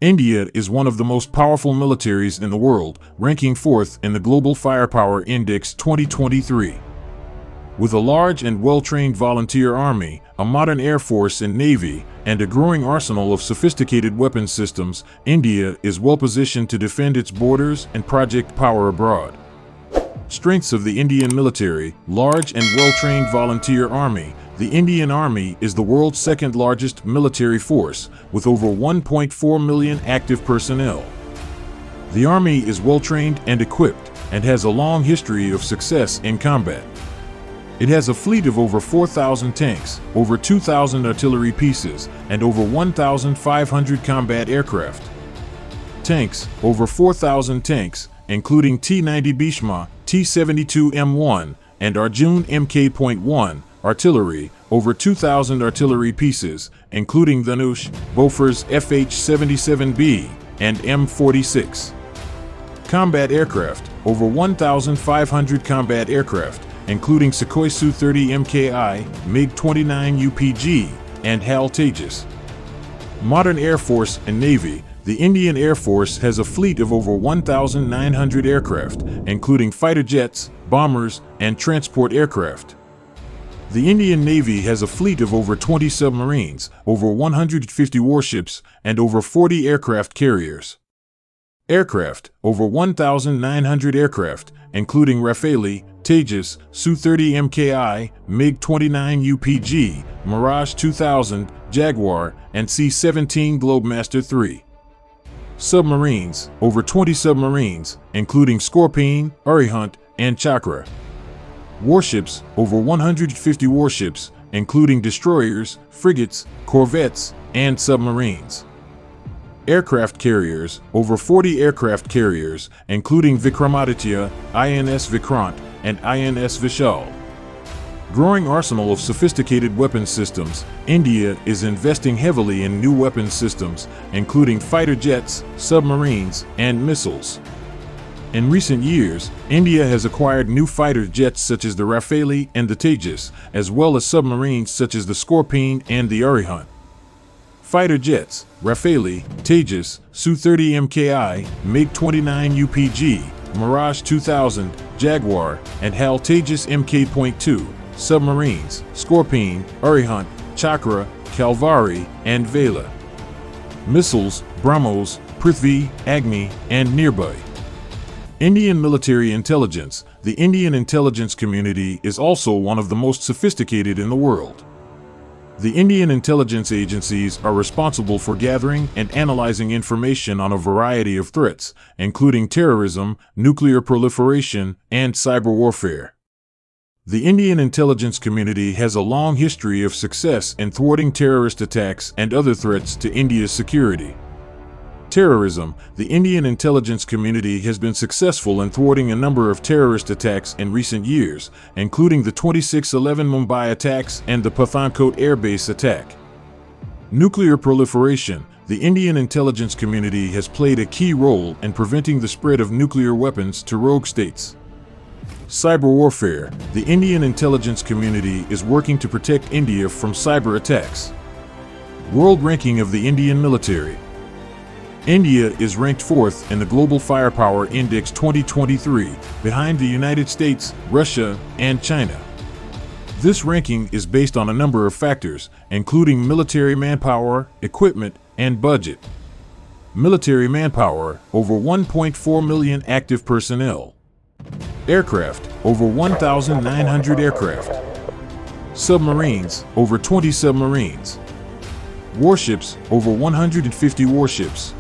India is one of the most powerful militaries in the world, ranking 4th in the Global Firepower Index 2023. With a large and well-trained volunteer army, a modern air force and navy, and a growing arsenal of sophisticated weapons systems, India is well-positioned to defend its borders and project power abroad. Strengths of the Indian military: large and well-trained volunteer army. The Indian Army is the world's second-largest military force, with over 1.4 million active personnel. The Army is well-trained and equipped, and has a long history of success in combat. It has a fleet of over 4,000 tanks, over 2,000 artillery pieces, and over 1,500 combat aircraft. Tanks: over 4,000 tanks, including T-90 Bhishma, T-72 M1, and Arjun Mk.1. Artillery: over 2,000 artillery pieces, including Dhanush, Bofors FH-77B, and M46. Combat aircraft: over 1,500 combat aircraft, including Sukhoi Su-30 Mki, MiG-29 UPG, and HAL Tejas. Modern Air Force and Navy. The Indian Air Force has a fleet of over 1,900 aircraft, including fighter jets, bombers, and transport aircraft. The Indian Navy has a fleet of over 20 submarines, over 150 warships, and over 40 aircraft carriers. Aircraft: over 1,900 aircraft, including Rafale, Tejas, Su-30 Mki, MiG-29 UPG, Mirage 2000, Jaguar, and C-17 Globemaster III. Submarines: over 20 submarines, including Scorpene, Arihant, and Chakra. Warships: over 150 warships, including destroyers, frigates, corvettes, and submarines. Aircraft carriers: over 40 aircraft carriers, including Vikramaditya, INS Vikrant, and INS Vishal. Growing arsenal of sophisticated weapons systems. India is investing heavily in new weapons systems, including fighter jets, submarines, and missiles. In recent years, India has acquired new fighter jets such as the Rafale and the Tejas, as well as submarines such as the Scorpene and the Arihant. Fighter jets: Rafale, Tejas, Su-30 Mki, MiG-29 UPG, Mirage 2000, Jaguar, and HAL Tejas Mk.2. Submarines: Scorpene, Arihant, Chakra, Kalvari, and Vela. Missiles: BrahMos, Prithvi, Agni, and Nirbhay. Indian military intelligence. The Indian intelligence community is also one of the most sophisticated in the world. The Indian intelligence agencies are responsible for gathering and analyzing information on a variety of threats, including terrorism, nuclear proliferation, and cyber warfare. The Indian intelligence community has a long history of success in thwarting terrorist attacks and other threats to India's security. Terrorism. The Indian intelligence community has been successful in thwarting a number of terrorist attacks in recent years, including the 26/11 Mumbai attacks and the Pathankot airbase attack. Nuclear proliferation. The Indian intelligence community has played a key role in preventing the spread of nuclear weapons to rogue states. Cyber warfare. The Indian intelligence community is working to protect India from cyber attacks. World ranking of the Indian military. India is ranked 4th in the Global Firepower Index 2023, behind the United States, Russia, and China. This ranking is based on a number of factors, including military manpower, equipment, and budget. Military manpower: over 1.4 million active personnel. Aircraft: over 1,900 aircraft. Submarines: over 20 submarines. Warships: over 150 warships.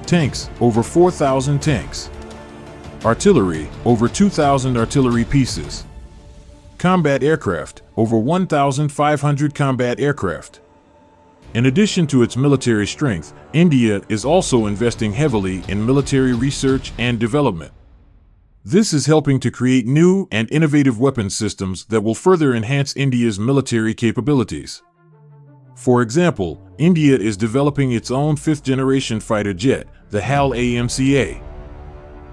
Tanks: over 4,000 tanks. Artillery: over 2,000 artillery pieces. Combat aircraft: over 1,500 combat aircraft. In addition to its military strength, India is also investing heavily in military research and development. This is helping to create new and innovative weapons systems that will further enhance India's military capabilities. For example, India is developing its own 5th-generation fighter jet, the HAL AMCA.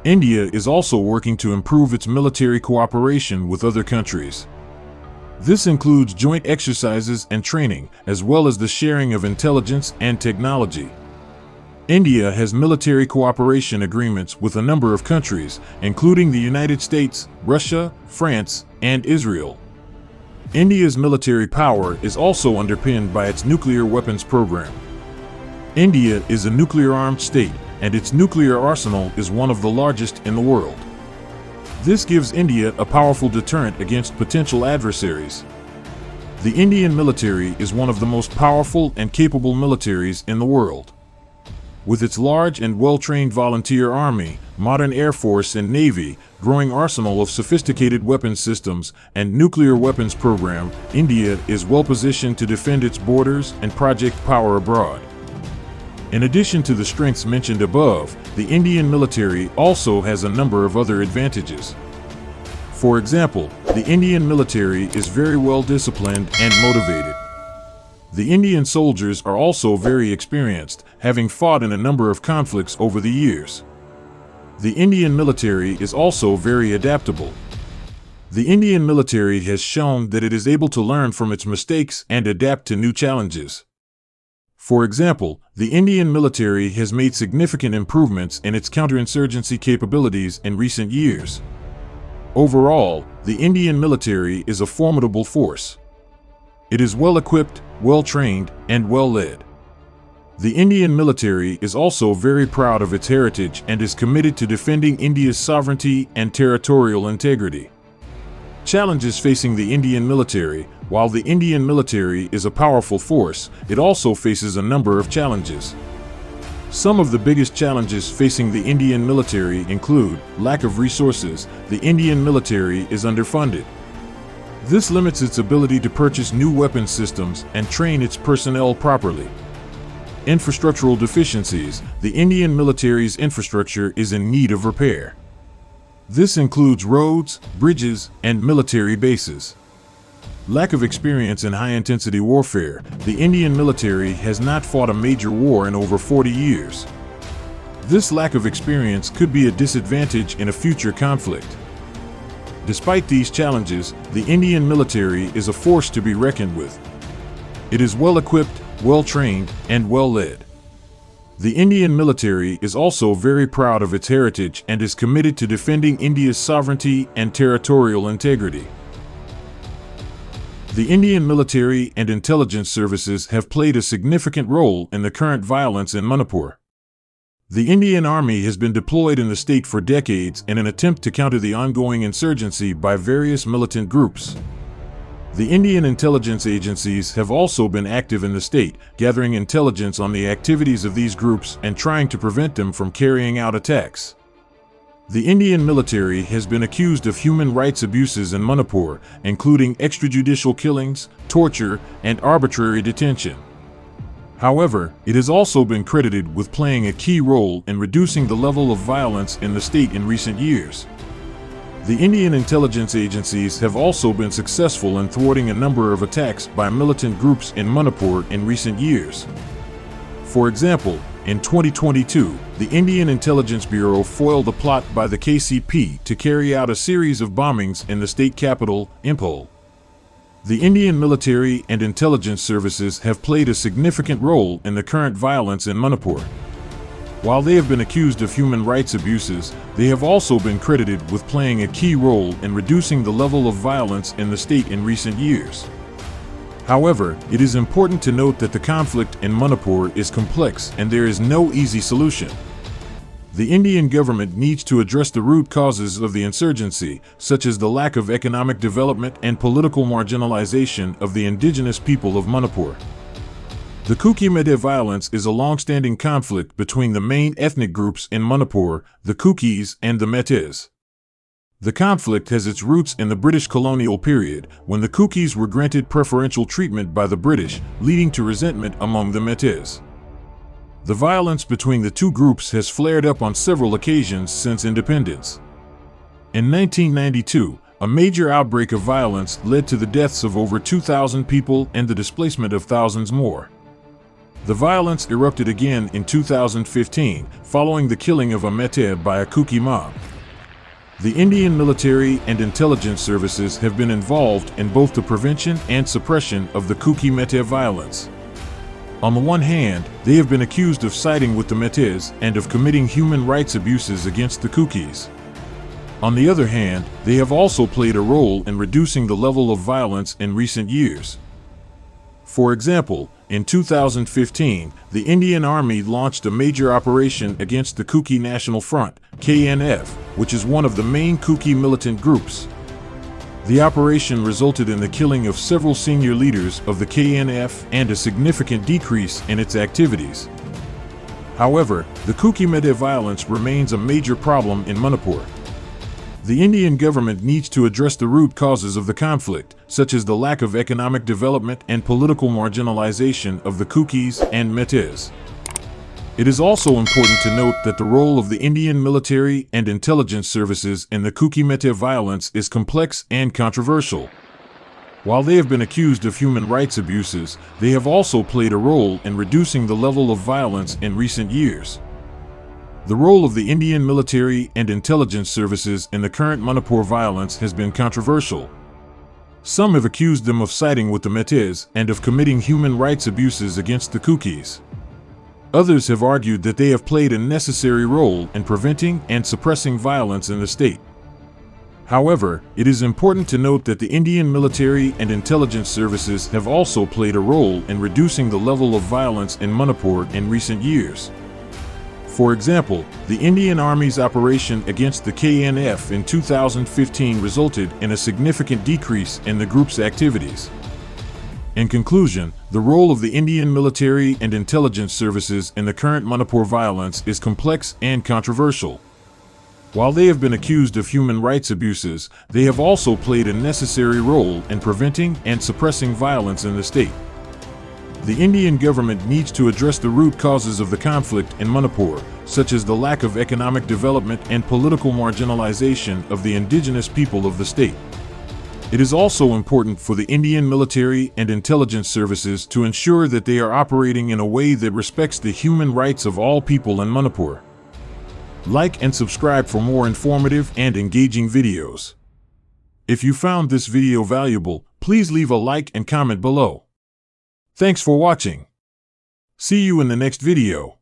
India is also working to improve its military cooperation with other countries. This includes joint exercises and training, as well as the sharing of intelligence and technology. India has military cooperation agreements with a number of countries, including the United States, Russia, France, and Israel. India's military power is also underpinned by its nuclear weapons program. India is a nuclear-armed state, and its nuclear arsenal is one of the largest in the world. This gives India a powerful deterrent against potential adversaries. The Indian military is one of the most powerful and capable militaries in the world. With its large and well-trained volunteer army, modern air force and navy, growing arsenal of sophisticated weapons systems, and nuclear weapons program, India is well-positioned to defend its borders and project power abroad. In addition to the strengths mentioned above, the Indian military also has a number of other advantages. For example, the Indian military is very well disciplined and motivated. The Indian soldiers are also very experienced, having fought in a number of conflicts over the years. The Indian military is also very adaptable. The Indian military has shown that it is able to learn from its mistakes and adapt to new challenges. For example, the Indian military has made significant improvements in its counterinsurgency capabilities in recent years. Overall, the Indian military is a formidable force. It is well-equipped, well-trained, and well-led. The Indian military is also very proud of its heritage and is committed to defending India's sovereignty and territorial integrity. Challenges facing the Indian military. While the Indian military is a powerful force, it also faces a number of challenges. Some of the biggest challenges facing the Indian military include lack of resources. The Indian military is underfunded. This limits its ability to purchase new weapons systems and train its personnel properly. Infrastructural deficiencies. The Indian military's infrastructure is in need of repair. This includes roads, bridges, and military bases. Lack of experience in high-intensity warfare. The Indian military has not fought a major war in over 40 years. This lack of experience could be a disadvantage in a future conflict. Despite these challenges, the Indian military is a force to be reckoned with. It is well-equipped, well-trained, and well-led. The Indian military is also very proud of its heritage and is committed to defending India's sovereignty and territorial integrity. The Indian military and intelligence services have played a significant role in the current violence in Manipur. The Indian Army has been deployed in the state for decades in an attempt to counter the ongoing insurgency by various militant groups. The Indian intelligence agencies have also been active in the state, gathering intelligence on the activities of these groups and trying to prevent them from carrying out attacks. The Indian military has been accused of human rights abuses in Manipur, including extrajudicial killings, torture, and arbitrary detention. However, it has also been credited with playing a key role in reducing the level of violence in the state in recent years. The Indian intelligence agencies have also been successful in thwarting a number of attacks by militant groups in Manipur in recent years. For example, in 2022, the Indian Intelligence Bureau foiled a plot by the KCP to carry out a series of bombings in the state capital, Imphal. The Indian military and intelligence services have played a significant role in the current violence in Manipur. While they have been accused of human rights abuses, they have also been credited with playing a key role in reducing the level of violence in the state in recent years. However, it is important to note that the conflict in Manipur is complex and there is no easy solution. The Indian government needs to address the root causes of the insurgency, such as the lack of economic development and political marginalization of the indigenous people of Manipur. The Kuki Meitei violence is a long-standing conflict between the main ethnic groups in Manipur, the Kukis and the Meiteis. The conflict has its roots in the British colonial period, when the Kukis were granted preferential treatment by the British, leading to resentment among the Meiteis. The violence between the two groups has flared up on several occasions since independence. In 1992, a major outbreak of violence led to the deaths of over 2,000 people and the displacement of thousands more. The violence erupted again in 2015, following the killing of a Meitei by a Kuki mob. The Indian military and intelligence services have been involved in both the prevention and suppression of the Kuki Meitei violence. On the one hand, they have been accused of siding with the Meitei and of committing human rights abuses against the Kukis. On the other hand, they have also played a role in reducing the level of violence in recent years. For example, in 2015, the Indian Army launched a major operation against the Kuki National Front, KNF, which is one of the main Kuki militant groups. The operation resulted in the killing of several senior leaders of the KNF and a significant decrease in its activities. However, the Kuki Meitei violence remains a major problem in Manipur. The Indian government needs to address the root causes of the conflict, such as the lack of economic development and political marginalization of the Kukis and Meitei. It is also important to note that the role of the Indian military and intelligence services in the Kuki Meitei violence is complex and controversial. While they have been accused of human rights abuses, they have also played a role in reducing the level of violence in recent years. The role of the Indian military and intelligence services in the current Manipur violence has been controversial. Some have accused them of siding with the Meitei and of committing human rights abuses against the Kukis. Others have argued that they have played a necessary role in preventing and suppressing violence in the state. However, it is important to note that the Indian military and intelligence services have also played a role in reducing the level of violence in Manipur in recent years. For example, the Indian Army's operation against the KNF in 2015 resulted in a significant decrease in the group's activities. In conclusion, the role of the Indian military and intelligence services in the current Manipur violence is complex and controversial. While they have been accused of human rights abuses, they have also played a necessary role in preventing and suppressing violence in the state. The Indian government needs to address the root causes of the conflict in Manipur, such as the lack of economic development and political marginalization of the indigenous people of the state. It is also important for the Indian military and intelligence services to ensure that they are operating in a way that respects the human rights of all people in Manipur. Like and subscribe for more informative and engaging videos. If you found this video valuable, please leave a like and comment below. Thanks for watching. See you in the next video.